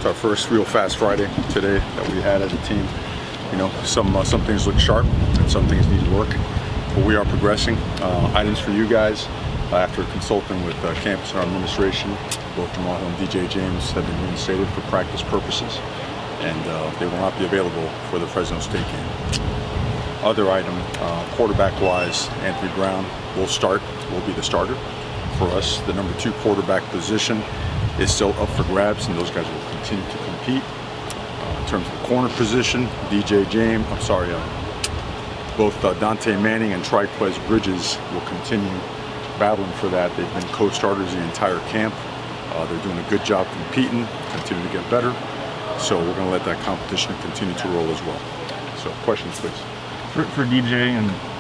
It's our first real fast Friday today that we had as a team. You know, some things look sharp and some things need work, but we are progressing. Items for you guys, after consulting with campus and our administration, both Jamal Hill and DJ James have been reinstated for practice purposes, and they will not be available for the Fresno State game. Other item, quarterback-wise, Anthony Brown will be the starter for us. The number 2 quarterback position is still up for grabs, and those guys will continue to compete. In terms of the corner position, both Dante Manning and Triquez Bridges will continue battling for that. They've been co-starters the entire camp. They're doing a good job competing, continue to get better. So we're going to let that competition continue to roll as well. So questions, please. For DJ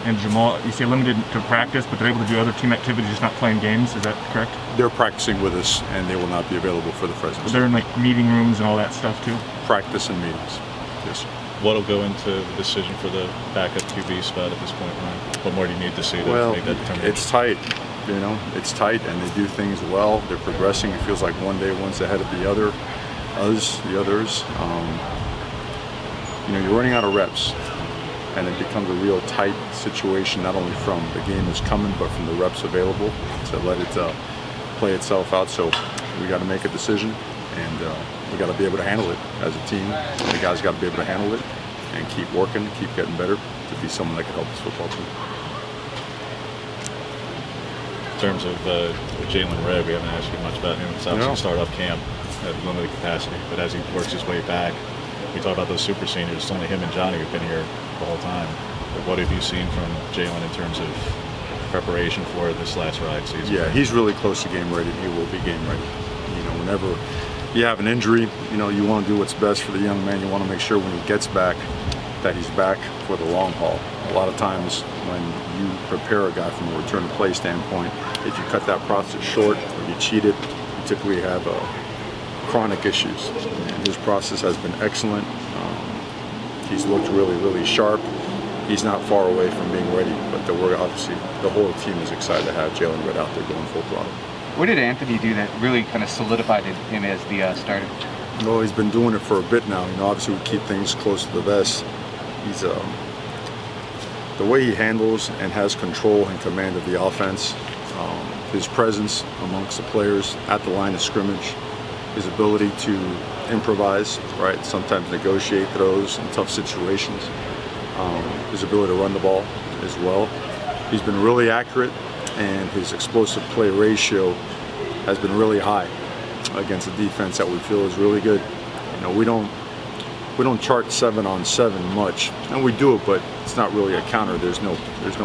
and Jamal, you say limited to practice, but they're able to do other team activities, just not playing games. Is that correct? They're practicing with us, and they will not be available for the Fresno. They're in like meeting rooms and all that stuff too? Practice and meetings, yes, sir. What'll go into the decision for the backup QB spot at this point, Ryan? What more do you need to see to make that determination? It's tight, you know, it's tight, and they do things well. They're progressing. It feels like one day one's ahead of the others. You know, you're running out of reps, and it becomes a real tight situation, not only from the game that's coming, but from the reps available to let it play itself out. So we got to make a decision, and we got to be able to handle it as a team. The guys got to be able to handle it and keep working, keep getting better to be someone that can help this football team. In terms of Jalen Red, we haven't asked you much about him. It's obviously start off camp at limited capacity, but as he works his way back, we talk about those super seniors. It's only him and Johnny who've been here the whole time. But what have you seen from Jalen in terms of preparation for this last ride season? Yeah, he's really close to game ready. He will be game ready. You know, whenever you have an injury, you know, you want to do what's best for the young man. You want to make sure when he gets back that he's back for the long haul. A lot of times when you prepare a guy from a return to play standpoint, if you cut that process short or you cheat it, you typically have chronic issues. And his process has been excellent. He's looked really, really sharp. He's not far away from being ready, but obviously the whole team is excited to have Jalen Red out there going full throttle. What did Anthony do that really kind of solidified him as the starter? Well, he's been doing it for a bit now. You know, obviously we keep things close to the vest. He's the way he handles and has control and command of the offense, his presence amongst the players at the line of scrimmage, his ability to improvise, right? Sometimes negotiate throws in tough situations. His ability to run the ball as well. He's been really accurate, and his explosive play ratio has been really high against a defense that we feel is really good. You know, we don't chart 7-on-7 much, and we do it, but it's not really a counter. There's no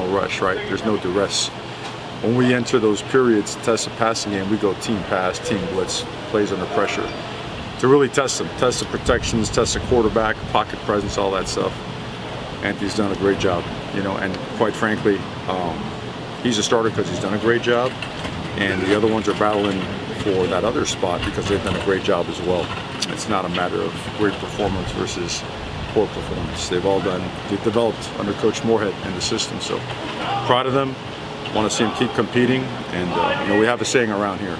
rush, right? There's no duress. When we enter those periods, test the passing game, we go team pass, team blitz, plays under pressure to really test them, test the protections, test the quarterback, pocket presence, all that stuff. Anthony's done a great job, you know, and quite frankly, he's a starter because he's done a great job, and the other ones are battling for that other spot because they've done a great job as well. It's not a matter of great performance versus poor performance. They've developed under Coach Moorhead in the system, so proud of them. Want to see them keep competing, and you know, we have a saying around here: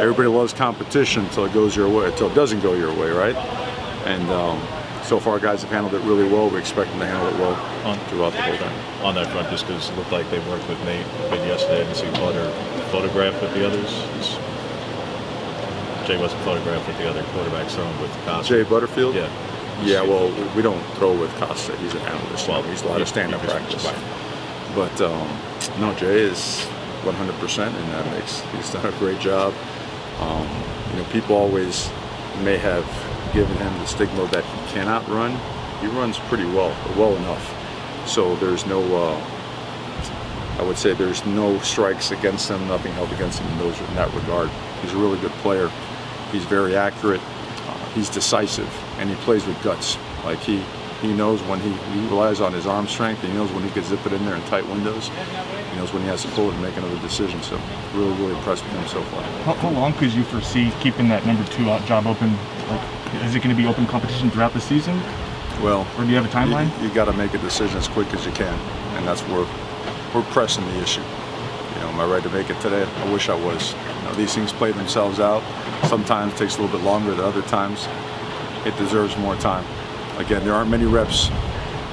everybody loves competition until it goes your way, until it doesn't go your way, right? And so far, guys have handled it really well. We expect them to handle it well throughout the whole time. On that front, just because it looked like they worked with Nate a bit yesterday, and see Butter photographed with the others. Jay wasn't photographed with the other quarterbacks, thrown with Costa. Jay Butterfield? Yeah. Yeah, well, we don't throw with Costa. He's an analyst. Well, he's allowed to stand up practice. Right. But no, Jay is 100% in that mix. He's done a great job. You know, people always may have given him the stigma that he cannot run. He runs pretty well enough. So there's no, I would say there's no strikes against him, nothing held against him in that regard. He's a really good player. He's very accurate. He's decisive, and he plays with guts. Like he knows when he relies on his arm strength. He knows when he can zip it in there in tight windows. He knows when he has to pull it and make another decision. So really, really impressed with him so far. How long could you foresee keeping that number 2 job open? Like, is it going to be open competition throughout the season? Well, or do you have a timeline? You got to make a decision as quick as you can, and that's where we're pressing the issue. You know, Am I ready to make it today? I wish I was. These things play themselves out. Sometimes it takes a little bit longer than other times. It deserves more time. Again, there aren't many reps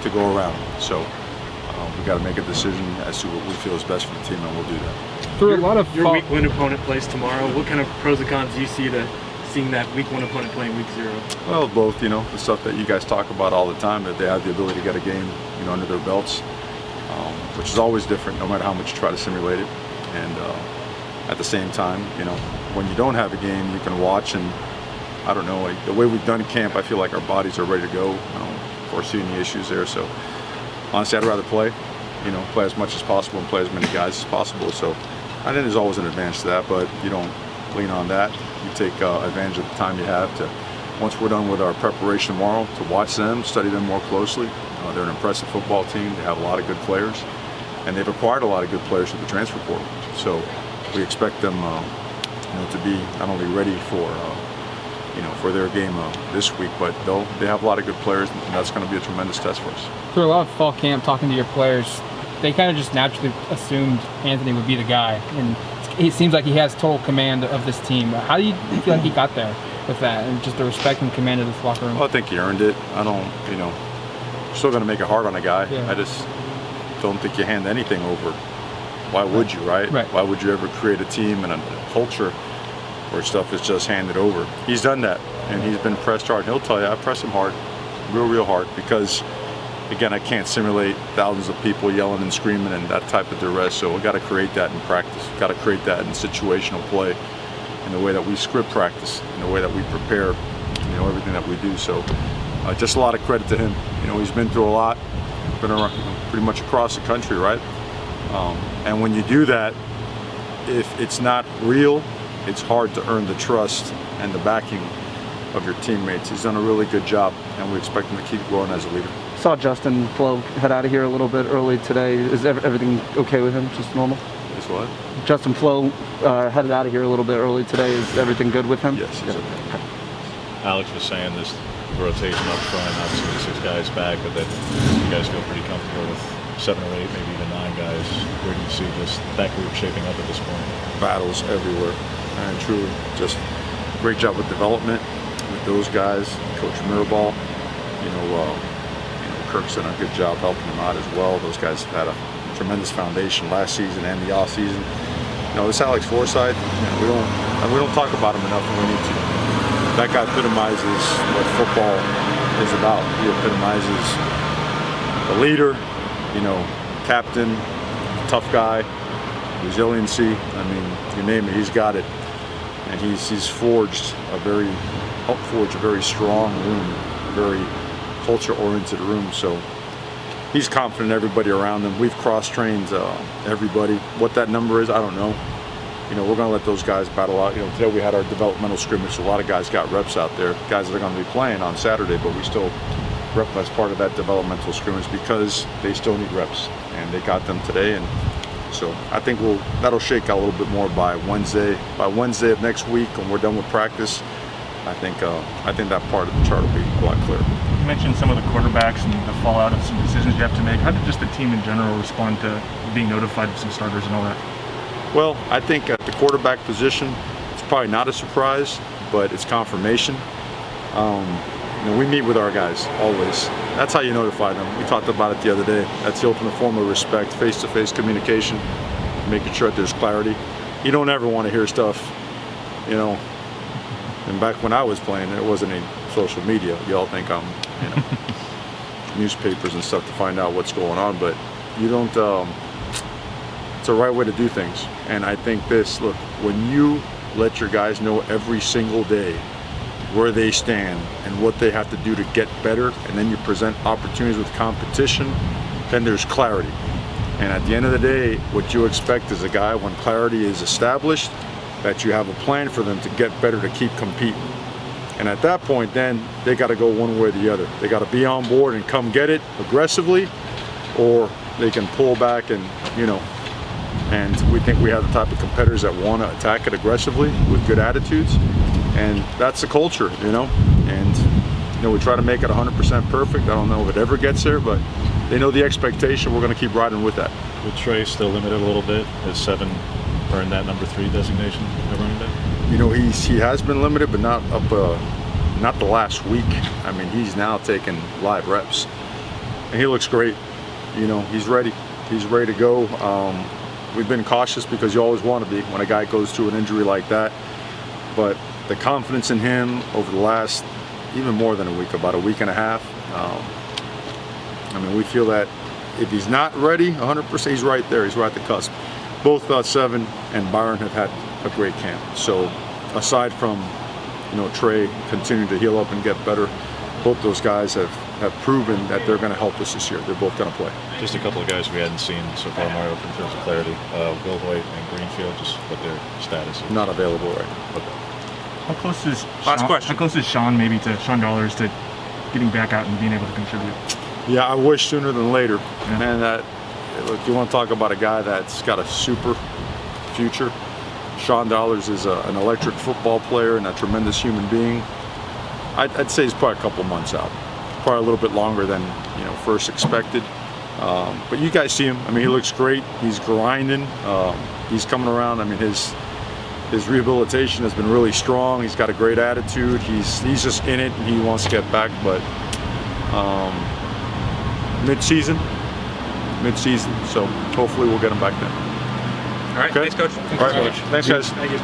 to go around, so we got to make a decision as to what we feel is best for the team, and we'll do that. Through a lot of your week one opponent plays tomorrow. What kind of pros and cons do you see to seeing that week one opponent playing week 0? Well, both. The stuff that you guys talk about all the time, that they have the ability to get a game, under their belts, which is always different, no matter how much you try to simulate it. And at the same time, when you don't have a game, you can watch, and I don't know, like the way we've done camp, I feel like our bodies are ready to go. I don't foresee any issues there. So honestly, I'd rather play as much as possible and play as many guys as possible. So I think there's always an advantage to that, but you don't lean on that. You take advantage of the time you have to, once we're done with our preparation tomorrow, to watch them, study them more closely. They're an impressive football team. They have a lot of good players, and they've acquired a lot of good players through the transfer portal. So we expect them to be not only ready for their game this week, but they have a lot of good players, and that's going to be a tremendous test for us. Through a lot of fall camp, talking to your players, they kind of just naturally assumed Anthony would be the guy, and it seems like he has total command of this team. How do you feel like he got there with that, and just the respect and command of this locker room? Well, I think he earned it. I don't, still going to make it hard on a guy. Yeah. I just don't think you hand anything over. Why would you, right? Why would you ever create a team and a culture where stuff is just handed over? He's done that, and he's been pressed hard. He'll tell you, I press him hard, real hard, because again, I can't simulate thousands of people yelling and screaming and that type of duress. So we got to create that in practice. Got to create that in situational play, in the way that we script practice, in the way that we prepare, everything that we do. So just a lot of credit to him. He's been through a lot, been around, pretty much across the country, right? And when you do that, if it's not real, it's hard to earn the trust and the backing of your teammates. He's done a really good job, and we expect him to keep growing as a leader. Saw Justin Flo head out of here a little bit early today. Is everything okay with him? Just normal? Is what? Justin Flo headed out of here a little bit early today. Is everything good with him? Yes, he's okay. Alex was saying this rotation up front, obviously with 6 guys back, but that you guys feel pretty comfortable with 7 or 8, maybe even 9 guys. Where do you see that group shaping up at this point? Battles everywhere, and truly, just great job with development with those guys. Coach Mirabal, Kirk's done a good job helping them out as well. Those guys have had a tremendous foundation last season and the off season. This Alex Forsythe, we don't talk about him enough, and we need to. That guy epitomizes what football is about. He epitomizes the leader, captain, tough guy, resiliency. You name it, he's got it. And he's forged helped forge a very strong room, a very culture-oriented room. So he's confident in everybody around him. We've cross-trained everybody. What that number is, I don't know. We're going to let those guys battle out. Today we had our developmental scrimmage. So a lot of guys got reps out there, guys that are going to be playing on Saturday, but we still rep as part of that developmental scrimmage because they still need reps, and they got them today. And so I think that'll shake out a little bit more by Wednesday. By Wednesday of next week, when we're done with practice, I think that part of the chart will be a lot clearer. You mentioned some of the quarterbacks and the fallout of some decisions you have to make. How did just the team in general respond to being notified of some starters and all that? Well, I think at the quarterback position, it's probably not a surprise, but it's confirmation. We meet with our guys always. That's how you notify them. We talked about it the other day. That's the ultimate form of respect, face-to-face communication, making sure that there's clarity. You don't ever want to hear stuff, and back when I was playing, there wasn't any social media. You all think I'm, newspapers and stuff to find out what's going on, but you don't, it's the right way to do things. And I think look, when you let your guys know every single day where they stand and what they have to do to get better, and then you present opportunities with competition, then there's clarity. And at the end of the day, what you expect is a guy, when clarity is established, that you have a plan for them to get better, to keep competing. And at that point, then they got to go one way or the other. They got to be on board and come get it aggressively, or they can pull back and, and we think we have the type of competitors that want to attack it aggressively with good attitudes. And that's the culture, and we try to make it 100% perfect. I don't know if it ever gets there, but they know the expectation. We're going to keep riding with that. With Trey still limited a little bit, has 7 earned that number 3 designation at running back? You know, he has been limited, but not the last week. I mean, he's now taking live reps, and he looks great. You know, he's ready. He's ready to go. We've been cautious because you always want to be when a guy goes through an injury like that. But the confidence in him over the last, even more than a week, about a week and a half. I mean, we feel that if he's not ready 100%, he's right there. He's right at the cusp. Both Seven and Byron have had a great camp. So aside from, you know, Trey continuing to heal up and get better, both those guys have proven that they're going to help us this year. They're both going to play. Just a couple of guys we hadn't seen so far, Mario, in terms of clarity. Will Hoyt and Greenfield, just what their status is. Not available right now. Okay. How close is Last question. How close is Sean Dollars to getting back out and being able to contribute? Yeah, I wish sooner than later. Yeah. Man, look, you want to talk about a guy that's got a super future. Sean Dollars is an electric football player and a tremendous human being. I'd say he's probably a couple months out, probably a little bit longer than first expected. But you guys see him. I mean, he looks great. He's grinding. He's coming around. I mean, his rehabilitation has been really strong. He's got a great attitude. He's just in it, and he wants to get back. But mid-season. So hopefully we'll get him back then. All right, Okay. thanks, Coach. All right, Thanks, guys. Thank you.